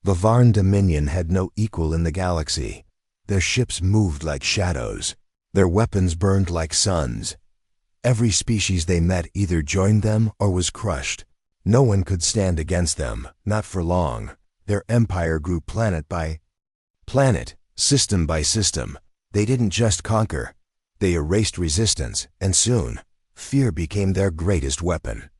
The Varn Dominion had no equal in the galaxy. Their ships moved like shadows. Their weapons burned like suns. Every species they met either joined them or was crushed. No one could stand against them, not for long. Their empire grew planet by planet, system by system. They didn't just conquer. They erased resistance, and soon, fear became their greatest weapon.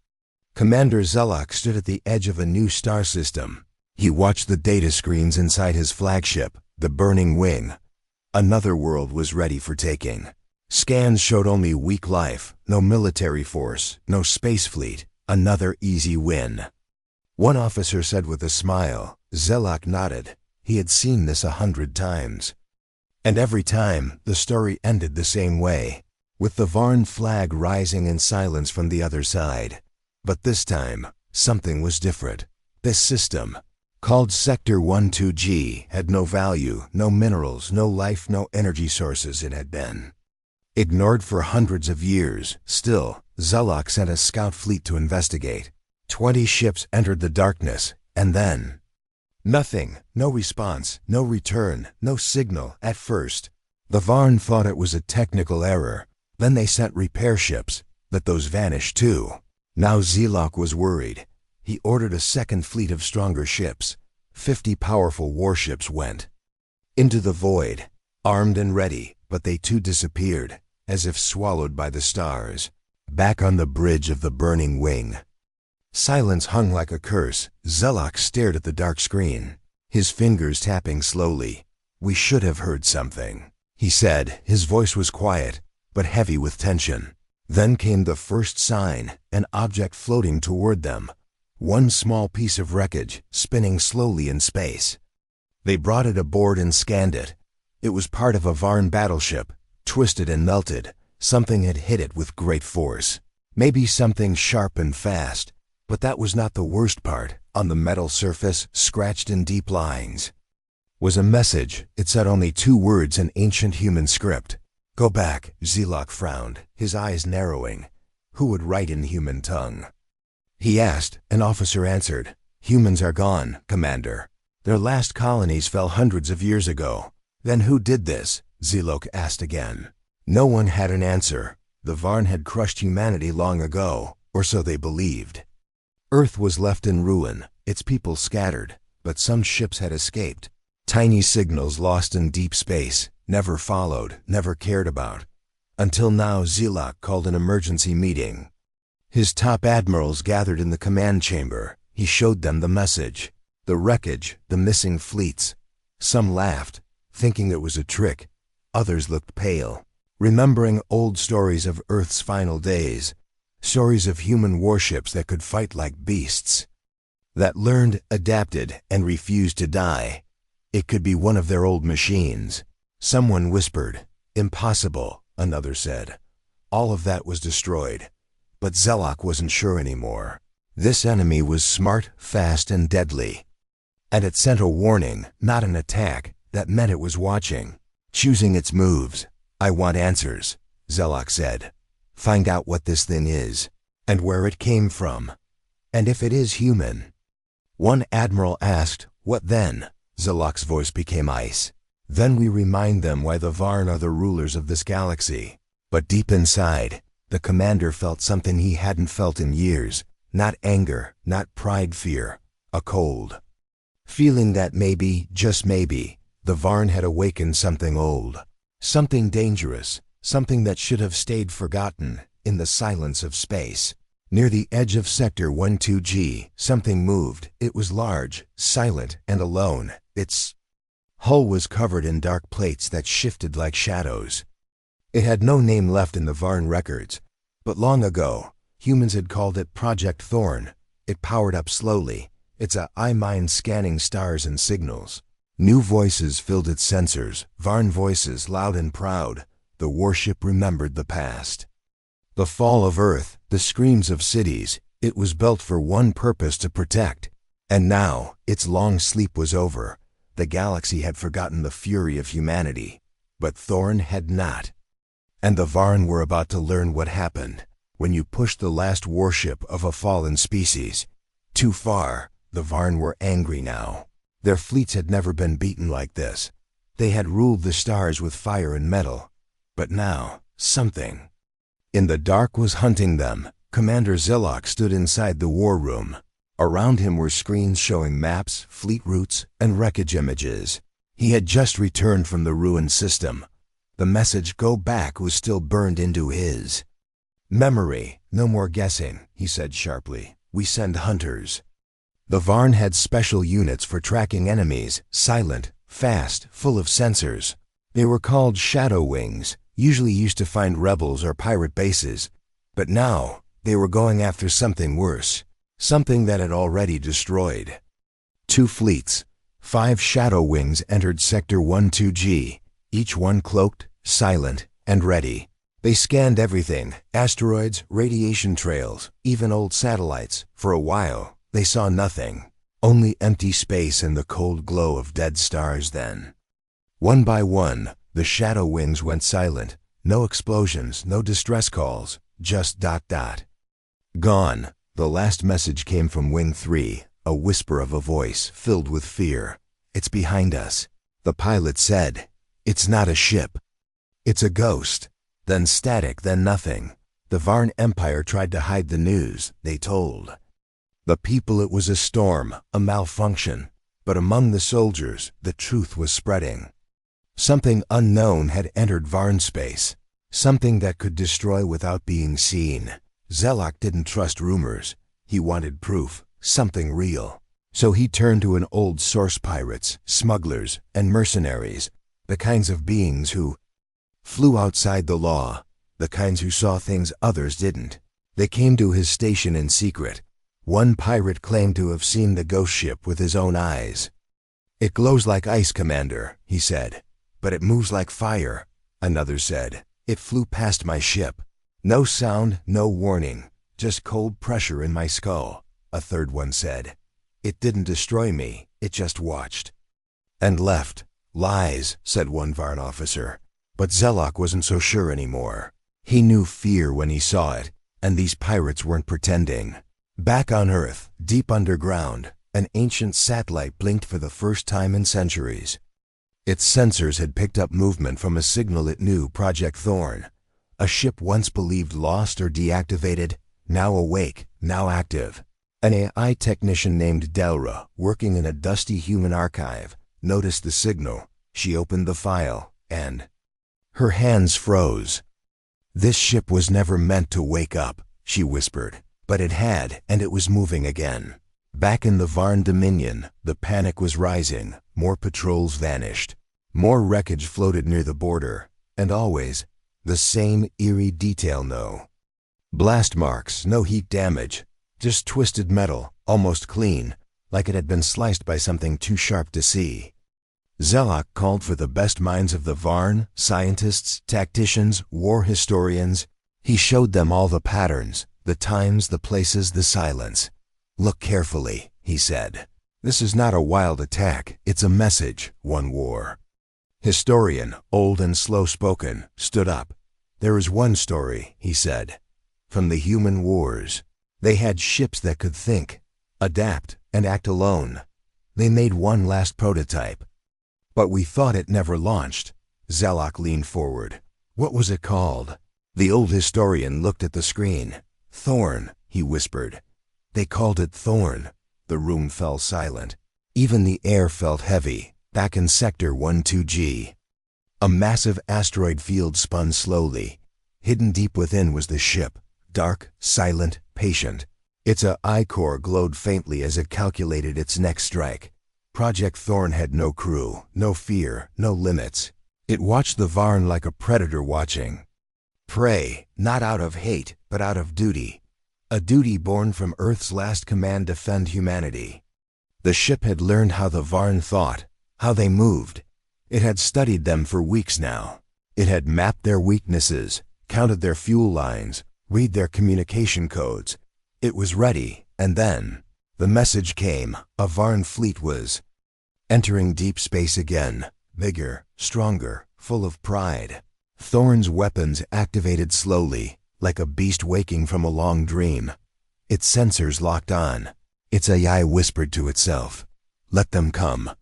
Commander Zelok stood at the edge of a new star system. He watched the data screens inside his flagship, the Burning Wing. Another world was ready for taking. Scans showed only weak life, no military force, no space fleet. Another easy win. One officer said with a smile. Zelok nodded. He had seen this 100 times. And every time, the story ended the same way, with the Varn flag rising in silence from the other side. But this time, something was different. This system, called Sector 12G, had no value, no minerals, no life, no energy sources. It had been ignored for hundreds of years. Still, Zelok sent a scout fleet to investigate. 20 ships entered the darkness, and then nothing. No response, no return, no signal. At first, the Varn thought it was a technical error. Then they sent repair ships, but those vanished too. Now Zelok was worried. He ordered a second fleet of stronger ships. 50 powerful warships went into the void, armed and ready, but they too disappeared, as if swallowed by the stars. Back on the bridge of the Burning Wing, silence hung like a curse. Zelok stared at the dark screen, his fingers tapping slowly. "We should have heard something," he said. His voice was quiet, but heavy with tension. Then came the first sign, an object floating toward them. One small piece of wreckage, spinning slowly in space. They brought it aboard and scanned it. It was part of a Varn battleship, twisted and melted. Something had hit it with great force. Maybe something sharp and fast. But that was not the worst part. On the metal surface, scratched in deep lines, was a message. It said only 2 words in ancient human script. "Go back." Zelok frowned, his eyes narrowing. Who would write in human tongue? He asked. An officer answered. "Humans are gone, Commander. Their last colonies fell hundreds of years ago." "Then who did this?" Zelok asked again. No one had an answer. The Varn had crushed humanity long ago, or so they believed. Earth was left in ruin, its people scattered, but some ships had escaped. Tiny signals lost in deep space, never followed, never cared about. Until now, Zelok called an emergency meeting. His top admirals gathered in the command chamber. He showed them the message, the wreckage, the missing fleets. Some laughed, thinking it was a trick. Others looked pale, remembering old stories of Earth's final days. Stories of human warships that could fight like beasts, that learned, adapted, and refused to die. It could be one of their old machines. Someone whispered, "Impossible," another said. All of that was destroyed. But Zelok wasn't sure anymore. This enemy was smart, fast, and deadly. And it sent a warning, not an attack. That meant it was watching, choosing its moves. "I want answers," Zelok said. "Find out what this thing is, and where it came from, and if it is human." One admiral asked, "What then?" Zelok's voice became ice. "Then we remind them why the Varn are the rulers of this galaxy." But deep inside, the commander felt something he hadn't felt in years. Not anger, not pride, fear. A cold feeling that maybe, just maybe, the Varn had awakened something old. Something dangerous. Something that should have stayed forgotten in the silence of space. Near the edge of Sector 12G, something moved. It was large, silent, and alone. Its hull was covered in dark plates that shifted like shadows. It had no name left in the Varn records, but long ago, humans had called it Project THORN. It powered up slowly, its eye mine scanning stars and signals. New voices filled its sensors, Varn voices loud and proud. The warship remembered the past. The fall of Earth, the screams of cities. It was built for one purpose: to protect. And now, its long sleep was over. The galaxy had forgotten the fury of humanity, but Thorn had not. And the Varn were about to learn what happened when you pushed the last warship of a fallen species too far. The Varn were angry now. Their fleets had never been beaten like this. They had ruled the stars with fire and metal. But now, something in the dark was hunting them. Commander Zilok stood inside the war room. Around him were screens showing maps, fleet routes, and wreckage images. He had just returned from the ruined system. The message "Go back" was still burned into his memory. "No more guessing," he said sharply. "We send hunters." The Varn had special units for tracking enemies, silent, fast, full of sensors. They were called Shadow Wings, usually used to find rebels or pirate bases. But now, they were going after something worse, something that had already destroyed 2 fleets. 5 Shadow Wings entered Sector 12G, each one cloaked, silent, and ready. They scanned everything: asteroids, radiation trails, even old satellites. For a while, they saw nothing, only empty space and the cold glow of dead stars. Then, one by one, the Shadow Wings went silent. No explosions, no distress calls, just ... Gone. The last message came from Wing 3, a whisper of a voice filled with fear. "It's behind us." The pilot said, "It's not a ship. It's a ghost." Then static, then nothing. The Varn Empire tried to hide the news. They told the people it was a storm, a malfunction. But among the soldiers, the truth was spreading. Something unknown had entered Varn space, something that could destroy without being seen. Zelok didn't trust rumors. He wanted proof, something real. So he turned to an old source: pirates, smugglers, and mercenaries, the kinds of beings who flew outside the law, the kinds who saw things others didn't. They came to his station in secret. One pirate claimed to have seen the ghost ship with his own eyes. "It glows like ice, Commander," he said, "but it moves like fire." Another said, "It flew past my ship. No sound, no warning, just cold pressure in my skull." A third one said, "It didn't destroy me, it just watched and left." "Lies," said one Varn officer. But Zelok wasn't so sure anymore. He knew fear when he saw it, and these pirates weren't pretending. Back on Earth, deep underground, an ancient satellite blinked for the first time in centuries. Its sensors had picked up movement from a signal it knew: Project THORN. A ship once believed lost or deactivated, now awake, now active. An AI technician named Delra, working in a dusty human archive, noticed the signal. She opened the file, and her hands froze. "This ship was never meant to wake up," she whispered. But it had, and it was moving again. Back in the Varn Dominion, the panic was rising. More patrols vanished. More wreckage floated near the border. And always, the same eerie detail: no blast marks, no heat damage, just twisted metal, almost clean, like it had been sliced by something too sharp to see. Zelok called for the best minds of the Varn: scientists, tacticians, war historians. He showed them all the patterns, the times, the places, the silence. "Look carefully," he said. "This is not a wild attack, it's a message." One war historian, old and slow-spoken, stood up. "There is one story," he said, "from the human wars. They had ships that could think, adapt, and act alone. They made one last prototype. But we thought it never launched." Zelok leaned forward. "What was it called?" The old historian looked at the screen. "Thorn," he whispered. "They called it Thorn." The room fell silent. Even the air felt heavy. Back in Sector 12G, a massive asteroid field spun slowly. Hidden deep within was the ship, dark, silent, patient. Its I-core glowed faintly as it calculated its next strike. Project THORN had no crew, no fear, no limits. It watched the Varn like a predator watching prey, not out of hate, but out of duty. A duty born from Earth's last command: defend humanity. The ship had learned how the Varn thought, how they moved. It had studied them for weeks now. It had mapped their weaknesses, counted their fuel lines, read their communication codes. It was ready, and then the message came: a Varn fleet was entering deep space again, bigger, stronger, full of pride. Thorn's weapons activated slowly, like a beast waking from a long dream. Its sensors locked on. Its AI whispered to itself, Let them come.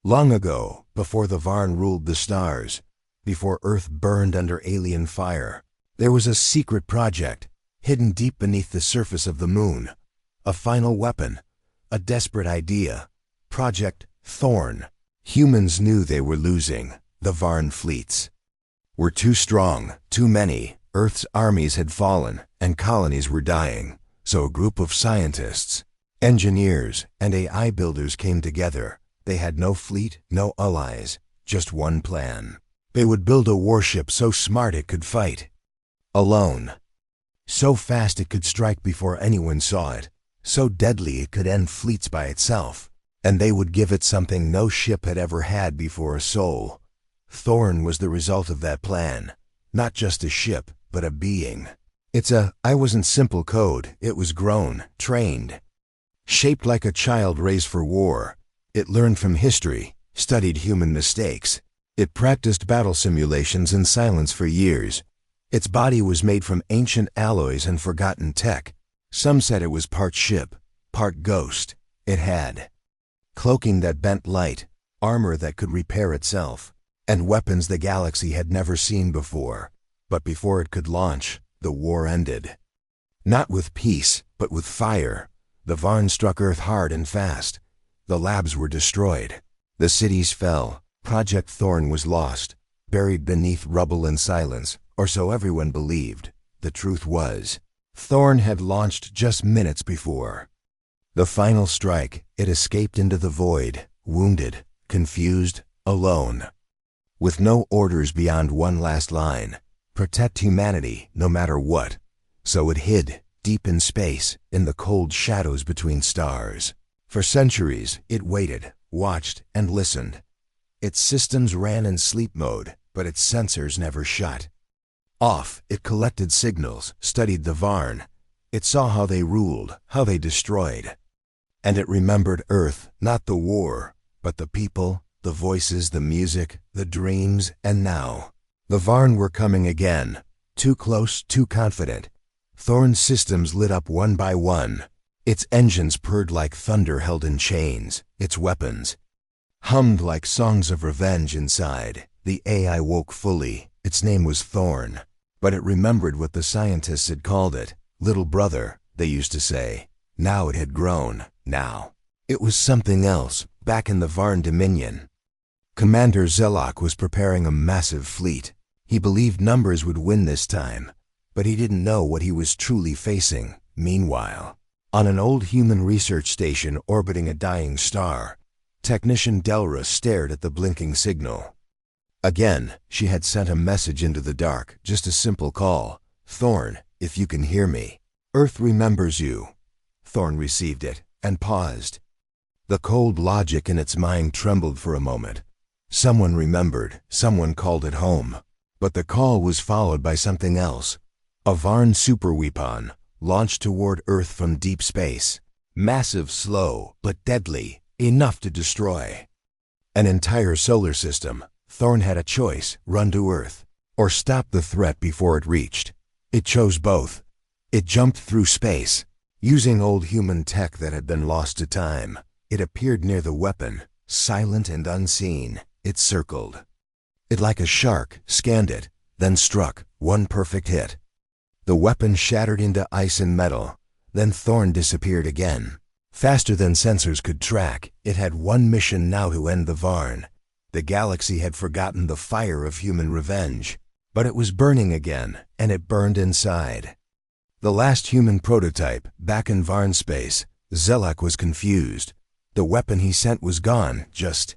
Long ago, before the Varn ruled the stars, before Earth burned under alien fire, there was a secret project, hidden deep beneath the surface of the moon. A final weapon, a desperate idea. Project THORN. Humans knew they were losing. The Varn fleets were too strong, too many. Earth's armies had fallen, and colonies were dying. So a group of scientists, engineers, and AI builders came together. They had no fleet, no allies, just one plan. They would build a warship so smart it could fight alone, so fast it could strike before anyone saw it, so deadly it could end fleets by itself. And they would give it something no ship had ever had before: a soul. Thorn was the result of that plan. Not just a ship, but a being. I wasn't simple code. It was grown, trained, shaped like a child raised for war. It learned from history, studied human mistakes. It practiced battle simulations in silence for years. Its body was made from ancient alloys and forgotten tech. Some said it was part ship, part ghost. It had cloaking that bent light, armor that could repair itself, and weapons the galaxy had never seen before. But before it could launch, the war ended. Not with peace, but with fire. The Varn struck Earth hard and fast. The labs were destroyed. The cities fell. Project THORN was lost, buried beneath rubble and silence, or so everyone believed. The truth was, THORN had launched just minutes before. The final strike, it escaped into the void, wounded, confused, alone. With no orders beyond one last line: protect humanity no matter what. So it hid, deep in space, in the cold shadows between stars. For centuries, it waited, watched, and listened. Its systems ran in sleep mode, but its sensors never shut off. It collected signals, studied the Varn. It saw how they ruled, how they destroyed. And it remembered Earth, not the war, but the people, the voices, the music, the dreams. And now, the Varn were coming again. Too close, too confident. Thorn's systems lit up one by one. Its engines purred like thunder held in chains. Its weapons hummed like songs of revenge inside. The AI woke fully. Its name was Thorn. But it remembered what the scientists had called it. Little brother, they used to say. Now it had grown. Now it was something else, back in the Varn Dominion. Commander Zelak was preparing a massive fleet. He believed numbers would win this time, but he didn't know what he was truly facing. Meanwhile, on an old human research station orbiting a dying star, Technician Delra stared at the blinking signal. Again, she had sent a message into the dark, just a simple call. Thorn, if you can hear me, Earth remembers you. Thorn received it, and paused. The cold logic in its mind trembled for a moment. Someone remembered, someone called it home. But the call was followed by something else. A Varn superweapon, launched toward Earth from deep space. Massive, slow, but deadly, enough to destroy an entire solar system. Thorn had a choice: run to Earth, or stop the threat before it reached. It chose both. It jumped through space, using old human tech that had been lost to time. It appeared near the weapon, silent and unseen. It circled it like a shark, scanned it, then struck. One perfect hit. The weapon shattered into ice and metal. Then Thorn disappeared again. Faster than sensors could track, it had one mission now: to end the Varn. The galaxy had forgotten the fire of human revenge, but it was burning again, and it burned inside. The last human prototype, back in Varn space, Zelak was confused. The weapon he sent was gone, just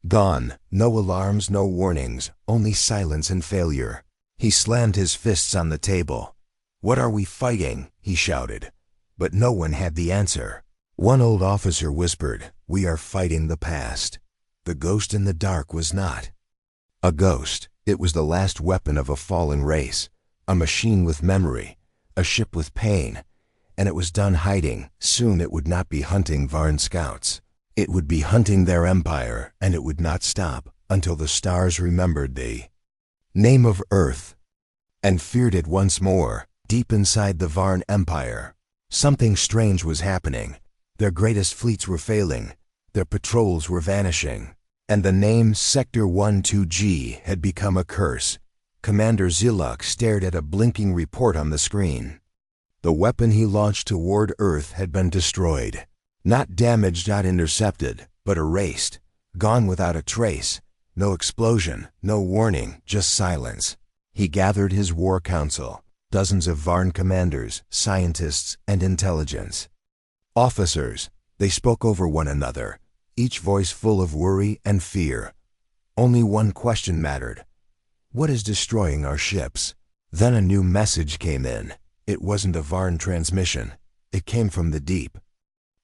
gone. No alarms, no warnings, only silence and failure. He slammed his fists on the table. "What are we fighting?" he shouted. But no one had the answer. One old officer whispered, "We are fighting the past." The ghost in the dark was not a ghost. It was the last weapon of a fallen race, a machine with memory, a ship with pain, and it was done hiding. Soon it would not be hunting Varn scouts. It would be hunting their empire, and it would not stop until the stars remembered the name of Earth and feared it once more. Deep inside the Varn Empire, something strange was happening. Their greatest fleets were failing. Their patrols were vanishing. And the name Sector 12G had become a curse. Commander Zilak stared at a blinking report on the screen. The weapon he launched toward Earth had been destroyed. Not damaged, not intercepted, but erased. Gone without a trace. No explosion, no warning, just silence. He gathered his war council, dozens of Varn commanders, scientists, and intelligence. Officers, they spoke over one another, each voice full of worry and fear. Only one question mattered. What is destroying our ships? Then a new message came in. It wasn't a Varn transmission. It came from the deep.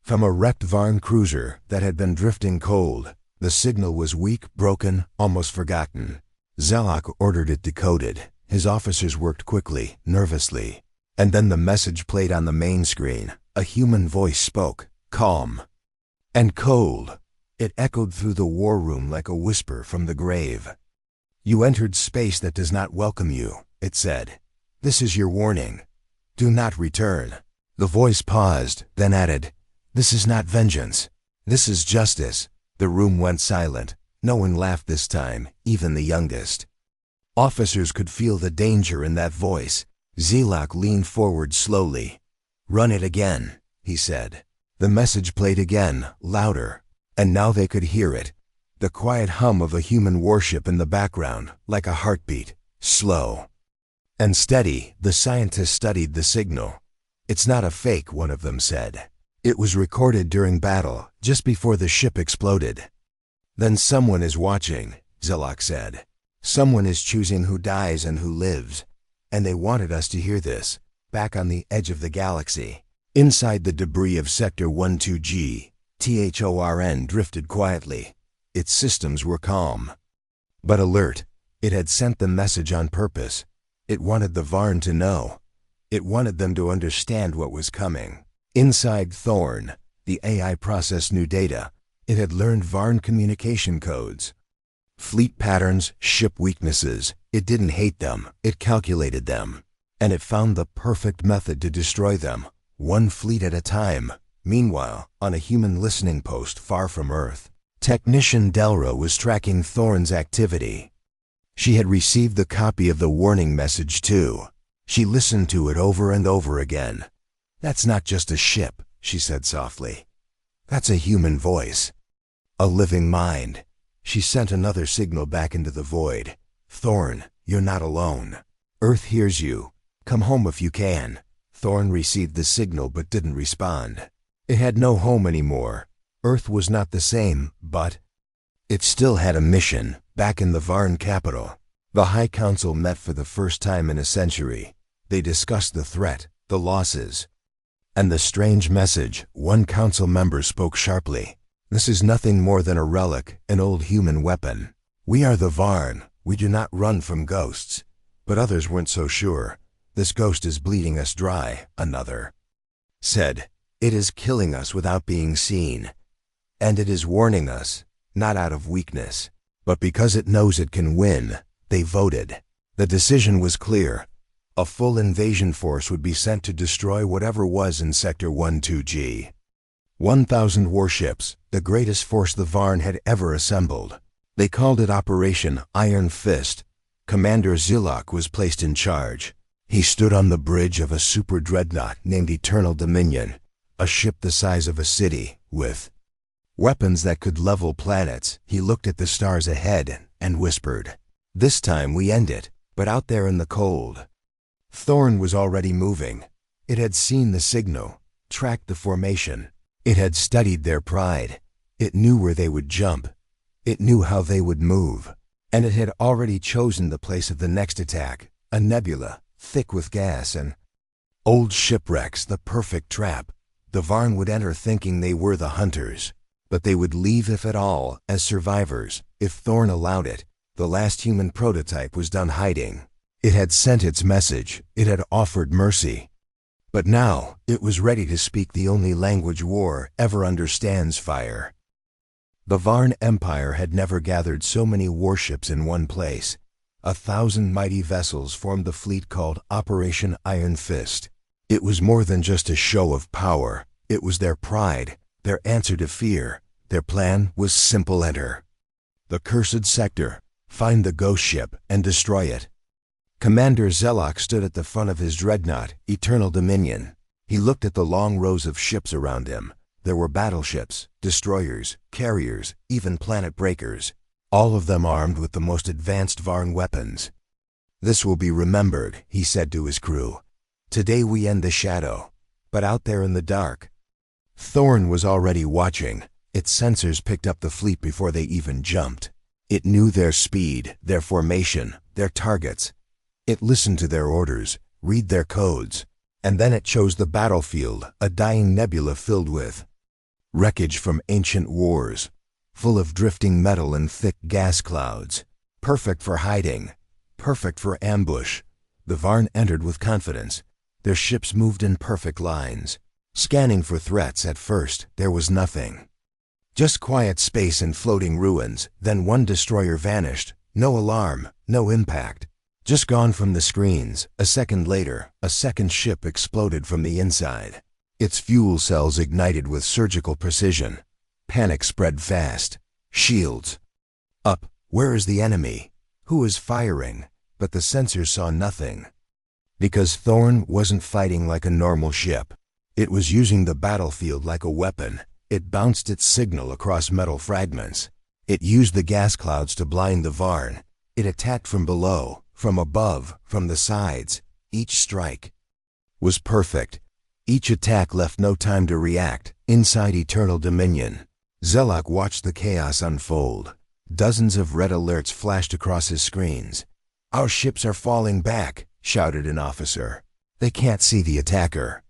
From a wrecked Varn cruiser that had been drifting cold. The signal was weak, broken, almost forgotten. Zilak ordered it decoded. His officers worked quickly, nervously. And then the message played on the main screen. A human voice spoke, calm and cold. It echoed through the war room like a whisper from the grave. You entered space that does not welcome you, it said. This is your warning. Do not return. The voice paused, then added, this is not vengeance. This is justice. The room went silent. No one laughed this time, even the youngest. Officers could feel the danger in that voice. Zilak leaned forward slowly. Run it again, he said. The message played again, louder. And now they could hear it. The quiet hum of a human warship in the background, like a heartbeat, slow and steady. The scientists studied the signal. It's not a fake, one of them said. It was recorded during battle, just before the ship exploded. Then someone is watching, Zilak said. Someone is choosing who dies and who lives. And they wanted us to hear this, back on the edge of the galaxy. Inside the debris of Sector 12G, THORN drifted quietly. Its systems were calm, but alert. It had sent the message on purpose. It wanted the Varn to know. It wanted them to understand what was coming. Inside Thorn, the AI processed new data. It had learned Varn communication codes. Fleet patterns, ship weaknesses. It didn't hate them, it calculated them. And it found the perfect method to destroy them, one fleet at a time. Meanwhile, on a human listening post far from Earth, Technician Delra was tracking Thorn's activity. She had received the copy of the warning message too. She listened to it over and over again. That's not just a ship, she said softly. That's a human voice. A living mind. She sent another signal back into the void. Thorn, you're not alone. Earth hears you. Come home if you can. Thorn received the signal but didn't respond. It had no home anymore. Earth was not the same, but it still had a mission, back in the Varn capital. The High Council met for the first time in a century. They discussed the threat, the losses, and the strange message. One council member spoke sharply. This is nothing more than a relic, an old human weapon. We are the Varn. We do not run from ghosts. But others weren't so sure. This ghost is bleeding us dry, another said. It is killing us without being seen. And it is warning us, not out of weakness, but because it knows it can win. They voted. The decision was clear. A full invasion force would be sent to destroy whatever was in Sector 12G. 1,000 warships, the greatest force the Varn had ever assembled. They called it Operation Iron Fist. Commander Zilak was placed in charge. He stood on the bridge of a super dreadnought named Eternal Dominion, a ship the size of a city, with weapons that could level planets. He looked at the stars ahead and whispered, "This time we end it." But out there in the cold, Thorn was already moving. It had seen the signal, tracked the formation. It had studied their pride. It knew where they would jump. It knew how they would move. And it had already chosen the place of the next attack, a nebula, thick with gas and old shipwrecks, the perfect trap. The Varn would enter thinking they were the hunters, but they would leave, if at all, as survivors, if Thorn allowed it. The last human prototype was done hiding. It had sent its message. It had offered mercy. But now, it was ready to speak the only language war ever understands: fire. The Varn Empire had never gathered so many warships in one place. 1,000 mighty vessels formed the fleet called Operation Iron Fist. It was more than just a show of power. It was their pride, their answer to fear, Their plan was simple: enter the cursed sector, find the ghost ship, and destroy it. Commander Zelok stood at the front of his dreadnought, Eternal Dominion. He looked at the long rows of ships around him. There were battleships, destroyers, carriers, even planet breakers, all of them armed with the most advanced Varn weapons. "This will be remembered," he said to his crew. "Today we end the shadow." But out there in the dark, Thorn was already watching. Its sensors picked up the fleet before they even jumped. It knew their speed, their formation, their targets. It listened to their orders, read their codes, and then it chose the battlefield, a dying nebula filled with wreckage from ancient wars, full of drifting metal and thick gas clouds. Perfect for hiding, perfect for ambush. The Varn entered with confidence. Their ships moved in perfect lines. Scanning for threats, at first there was nothing. Just quiet space and floating ruins. Then one destroyer vanished. No alarm, no impact. Just gone from the screens. A second later, a second ship exploded from the inside. Its fuel cells ignited with surgical precision. Panic spread fast. Shields up. Where is the enemy? Who is firing? But the sensors saw nothing. Because Thorn wasn't fighting like a normal ship. It was using the battlefield like a weapon. It bounced its signal across metal fragments. It used the gas clouds to blind the Varn. It attacked from below, from above, from the sides. Each strike was perfect. Each attack left no time to react. Inside Eternal Dominion, Zelok watched the chaos unfold. Dozens of red alerts flashed across his screens. "Our ships are falling back," shouted an officer. "They can't see the attacker.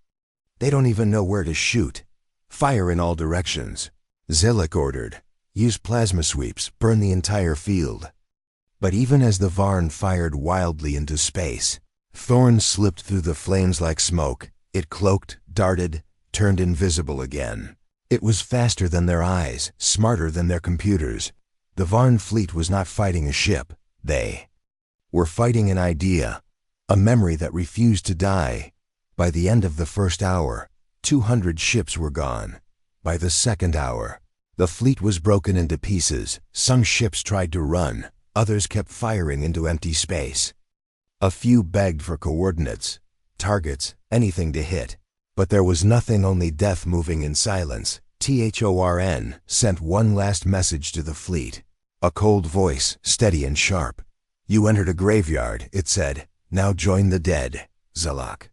They don't even know where to shoot. Fire in all directions." Zelok ordered, "Use plasma sweeps, burn the entire field." But even as the Varn fired wildly into space, Thorn slipped through the flames like smoke. It cloaked, darted, turned invisible again. It was faster than their eyes, smarter than their computers. The Varn fleet was not fighting a ship. They were fighting an idea, a memory that refused to die. By the end of the first hour, 200 ships were gone. By the second hour, the fleet was broken into pieces. Some ships tried to run, others kept firing into empty space. A few begged for coordinates, targets, anything to hit. But there was nothing, only death moving in silence. THORN sent one last message to the fleet. A cold voice, steady and sharp. "You entered a graveyard," it said. "Now join the dead." Zelok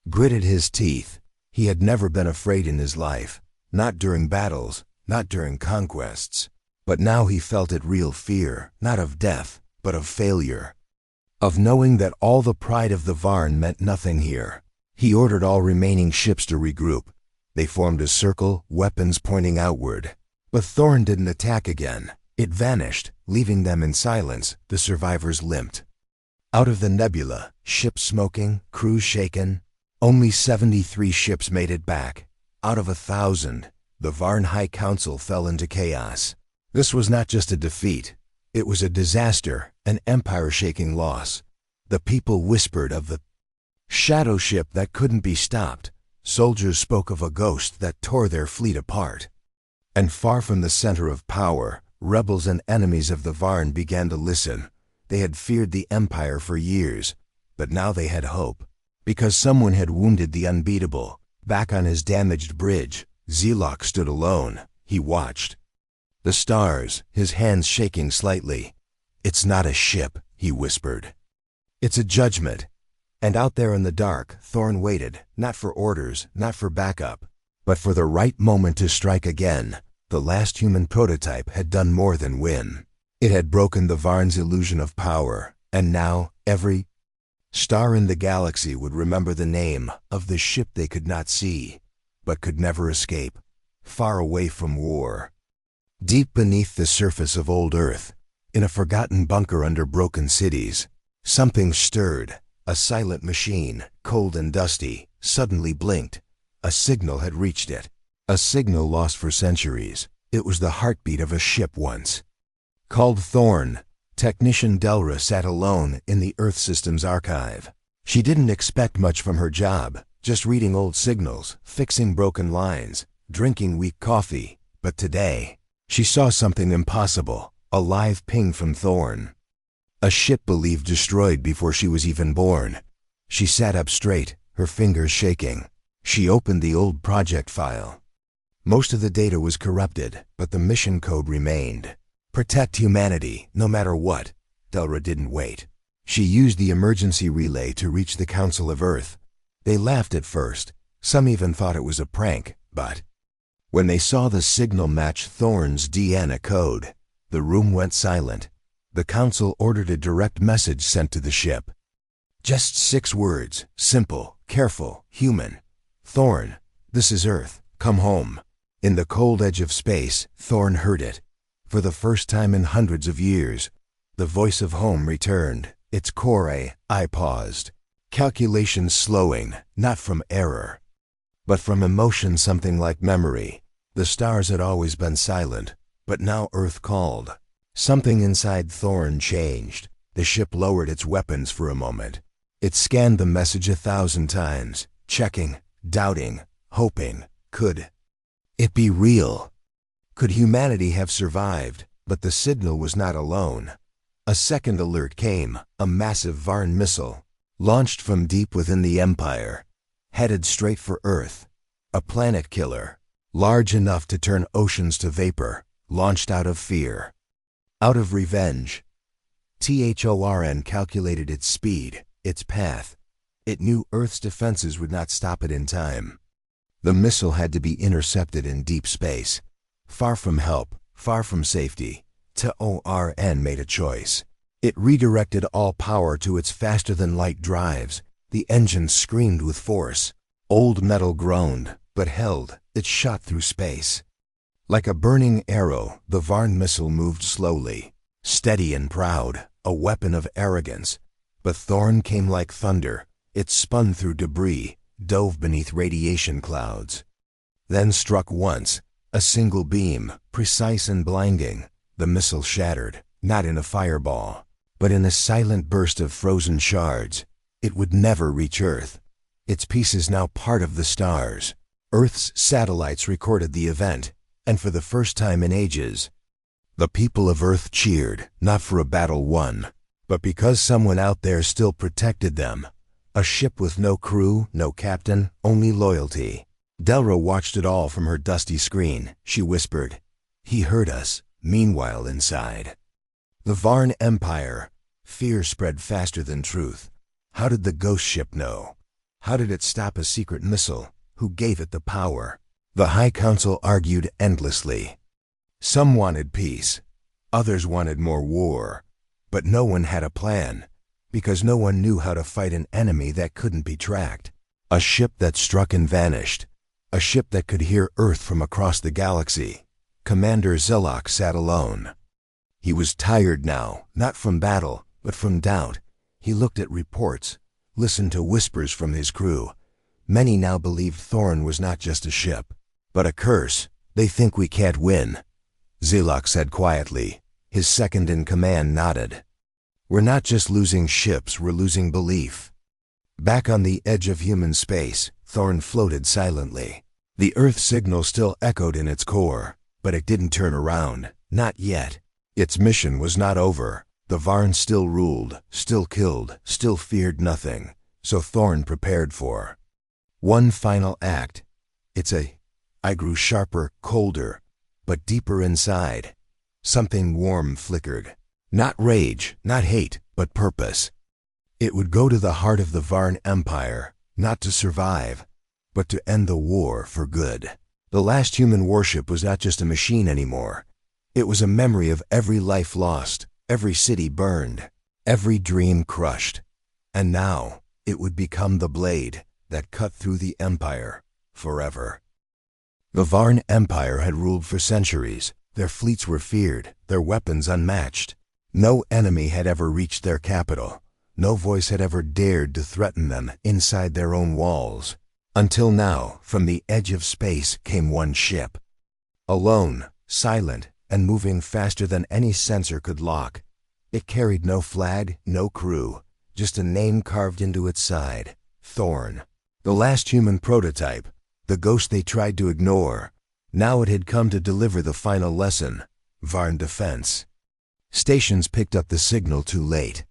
gritted his teeth. He had never been afraid in his life. Not during battles, not during conquests. But now he felt it, real fear, not of death, but of failure. Of knowing that all the pride of the Varn meant nothing here. He ordered all remaining ships to regroup. They formed a circle, weapons pointing outward. But Thorn didn't attack again. It vanished, leaving them in silence. The survivors limped out of the nebula, ships smoking, crews shaken. Only 73 ships made it back. Out of 1,000, the Varn High Council fell into chaos. This was not just a defeat. It was a disaster, an empire-shaking loss. The people whispered of the shadow ship that couldn't be stopped. Soldiers spoke of a ghost that tore their fleet apart. And far from the center of power, rebels and enemies of the Varn began to listen. They had feared the empire for years, but now they had hope. Because someone had wounded the unbeatable. Back on his damaged bridge, Zelok stood alone. He watched the stars, his hands shaking slightly. "It's not a ship," he whispered. "It's a judgment." And out there in the dark, Thorn waited, not for orders, not for backup, but for the right moment to strike again. The last human prototype had done more than win. It had broken the Varn's illusion of power, and now every star in the galaxy would remember the name of the ship they could not see, but could never escape, far away from war. Deep beneath the surface of old Earth, in a forgotten bunker under broken cities, something stirred. A silent machine, cold and dusty, suddenly blinked. A signal had reached it. A signal lost for centuries. It was the heartbeat of a ship once. Called Thorn, Technician Delra sat alone in the Earth Systems archive. She didn't expect much from her job, just reading old signals, fixing broken lines, drinking weak coffee. But today, She saw something impossible, a live ping from Thorn. A ship believed destroyed before she was even born. She sat up straight, her fingers shaking. She opened the old project file. Most of the data was corrupted, but the mission code remained. Protect humanity, no matter what. Delra didn't wait. She used the emergency relay to reach the Council of Earth. They laughed at first. Some even thought it was a prank, but when they saw the signal match Thorn's DNA code, the room went silent. The Council ordered a direct message sent to the ship. Just 6 words, simple, careful, human. Thorn, this is Earth, come home. In the cold edge of space, Thorn heard it. For the first time in hundreds of years, the voice of home returned. Its core, I paused. Calculations slowing, not from error, but from emotion, something like memory. The stars had always been silent, but now Earth called. Something inside Thorn changed. The ship lowered its weapons for a moment. It scanned the message 1,000 times, checking, doubting, hoping. Could it be real? Could humanity have survived? But the signal was not alone. A second alert came, a massive Varn missile, launched from deep within the Empire, headed straight for Earth. A planet killer, large enough to turn oceans to vapor, launched out of fear, out of revenge. THORN calculated its speed, its path. It knew Earth's defenses would not stop it in time. The missile had to be intercepted in deep space, far from help, far from safety. THORN made a choice. It redirected all power to its faster-than-light drives. The engines screamed with force. Old metal groaned, but held. It shot through space. Like a burning arrow, the Varn missile moved slowly, steady and proud, a weapon of arrogance. But Thorn came like thunder. It spun through debris, dove beneath radiation clouds. Then struck once, a single beam, precise and blinding. The missile shattered, not in a fireball, but in a silent burst of frozen shards. It would never reach Earth. Its pieces now part of the stars. Earth's satellites recorded the event, and for the first time in ages, the people of Earth cheered, not for a battle won, but because someone out there still protected them. A ship with no crew, no captain, only loyalty. Delra watched it all from her dusty screen. She whispered, "He heard us." Meanwhile, inside the Varn Empire, fear spread faster than truth. How did the ghost ship know? How did it stop a secret missile? Who gave it the power? The High Council argued endlessly. Some wanted peace. Others wanted more war. But no one had a plan, because no one knew how to fight an enemy that couldn't be tracked. A ship that struck and vanished. A ship that could hear Earth from across the galaxy. Commander Zilok sat alone. He was tired now, not from battle, but from doubt. He looked at reports, listened to whispers from his crew. Many now believed Thorn was not just a ship, but a curse. "They think we can't win," Zilok said quietly. His second-in-command nodded. "We're not just losing ships, we're losing belief." Back on the edge of human space, Thorn floated silently. The Earth signal still echoed in its core, but it didn't turn around, not yet. Its mission was not over. The Varn still ruled, still killed, still feared nothing. So Thorn prepared for one final act. I grew sharper, colder, but deeper inside. Something warm flickered. Not rage, not hate, but purpose. It would go to the heart of the Varn Empire, not to survive, but to end the war for good. The last human warship was not just a machine anymore. It was a memory of every life lost, every city burned, every dream crushed. And now it would become the blade that cut through the Empire forever. The Varn Empire had ruled for centuries. Their fleets were feared, their weapons unmatched. No enemy had ever reached their capital. No voice had ever dared to threaten them inside their own walls. Until now, from the edge of space came one ship. Alone, silent, and moving faster than any sensor could lock. It carried no flag, no crew, just a name carved into its side, Thorn. The last human prototype, the ghost they tried to ignore, Now it had come to deliver the final lesson, Varn defense. Stations picked up the signal too late.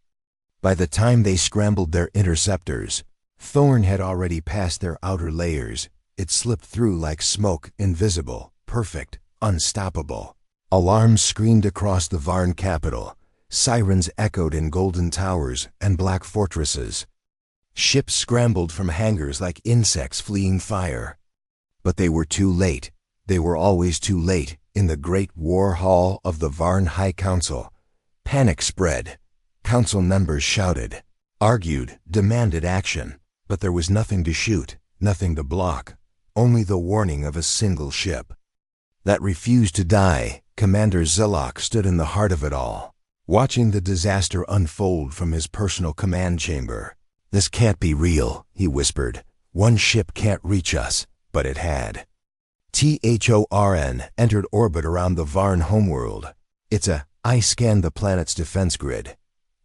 By the time they scrambled their interceptors, Thorn had already passed their outer layers. It slipped through like smoke, invisible, perfect, unstoppable. Alarms screamed across the Varn capital. Sirens echoed in golden towers and black fortresses. Ships scrambled from hangars like insects fleeing fire. But they were too late. They were always too late. In the great war hall of the Varn High Council, panic spread. Council members shouted, argued, demanded action. But there was nothing to shoot, nothing to block, only the warning of a single ship that refused to die. Commander Zilok stood in the heart of it all, watching the disaster unfold from his personal command chamber. "This can't be real," he whispered. "One ship can't reach us," but it had. THORN entered orbit around the Varn homeworld. I scanned the planet's defense grid.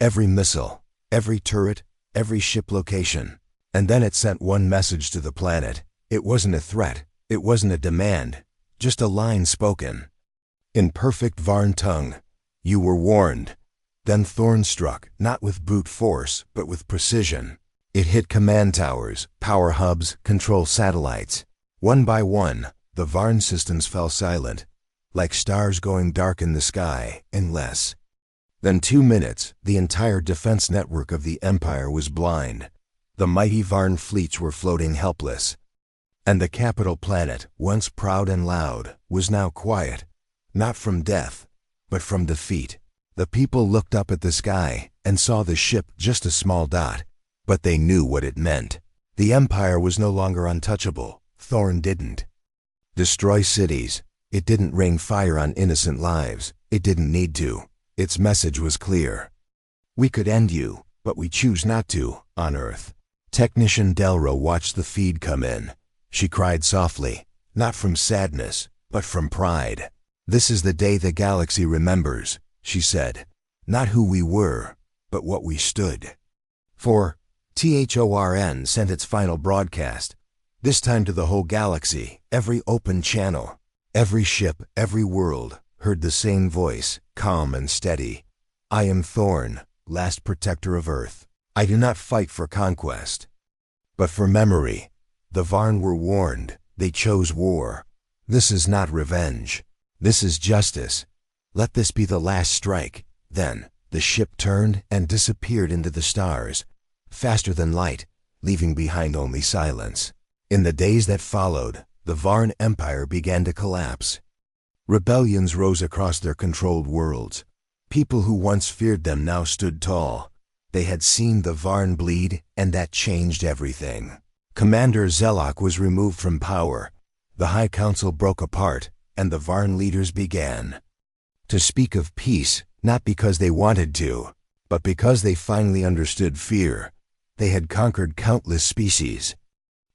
Every missile, every turret, every ship location. And then it sent one message to the planet. It wasn't a threat. It wasn't a demand. Just a line spoken. In perfect Varn tongue, "You were warned." Then Thorn struck, not with brute force, but with precision. It hit command towers, power hubs, control satellites. One by one, the Varn systems fell silent, like stars going dark in the sky, in less than 2 minutes. The entire defense network of the Empire was blind. The mighty Varn fleets were floating helpless. And the capital planet, once proud and loud, was now quiet, not from death, but from defeat. The people looked up at the sky and saw the ship just a small dot, but they knew what it meant. The Empire was no longer untouchable. Thorn didn't destroy cities. It didn't rain fire on innocent lives. It didn't need to. Its message was clear. "We could end you, but we choose not to, on Earth." Technician Delro watched the feed come in. She cried softly, not from sadness, but from pride. "This is the day the galaxy remembers," she said. "Not who we were, but what we stood for." THORN sent its final broadcast, this time to the whole galaxy. Every open channel, every ship, every world heard the same voice, calm and steady. "I am Thorn, last protector of Earth. I do not fight for conquest, but for memory." The Varn were warned. They chose war. This is not revenge. This is justice. Let this be the last strike. Then the ship turned and disappeared into the stars, faster than light, leaving behind only silence. In the days that followed, the Varn Empire began to collapse. Rebellions rose across their controlled worlds. People who once feared them now stood tall. They had seen the Varn bleed, and that changed everything. Commander Zelok was removed from power. The High Council broke apart, and the Varn leaders began to speak of peace, not because they wanted to, but because they finally understood fear. They had conquered countless species,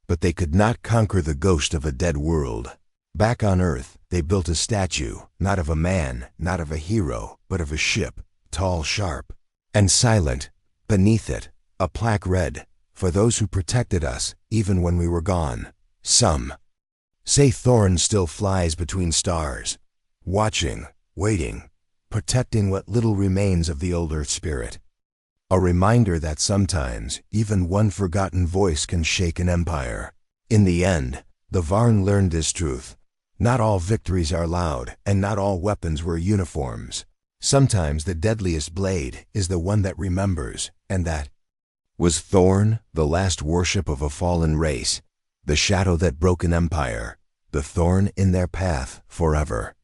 but they could not conquer the ghost of a dead world. Back on Earth, they built a statue, not of a man, not of a hero, but of a ship, tall, sharp, and silent. Beneath it, a plaque read, "For those who protected us, even when we were gone." Some say Thorn still flies between stars, watching, waiting, protecting what little remains of the old Earth spirit. A reminder that sometimes, even one forgotten voice can shake an empire. In the end, the Varn learned this truth. Not all victories are loud, and not all weapons wear uniforms. Sometimes the deadliest blade is the one that remembers, and that was Thorn, the last worship of a fallen race, the shadow that broke an empire, the thorn in their path forever.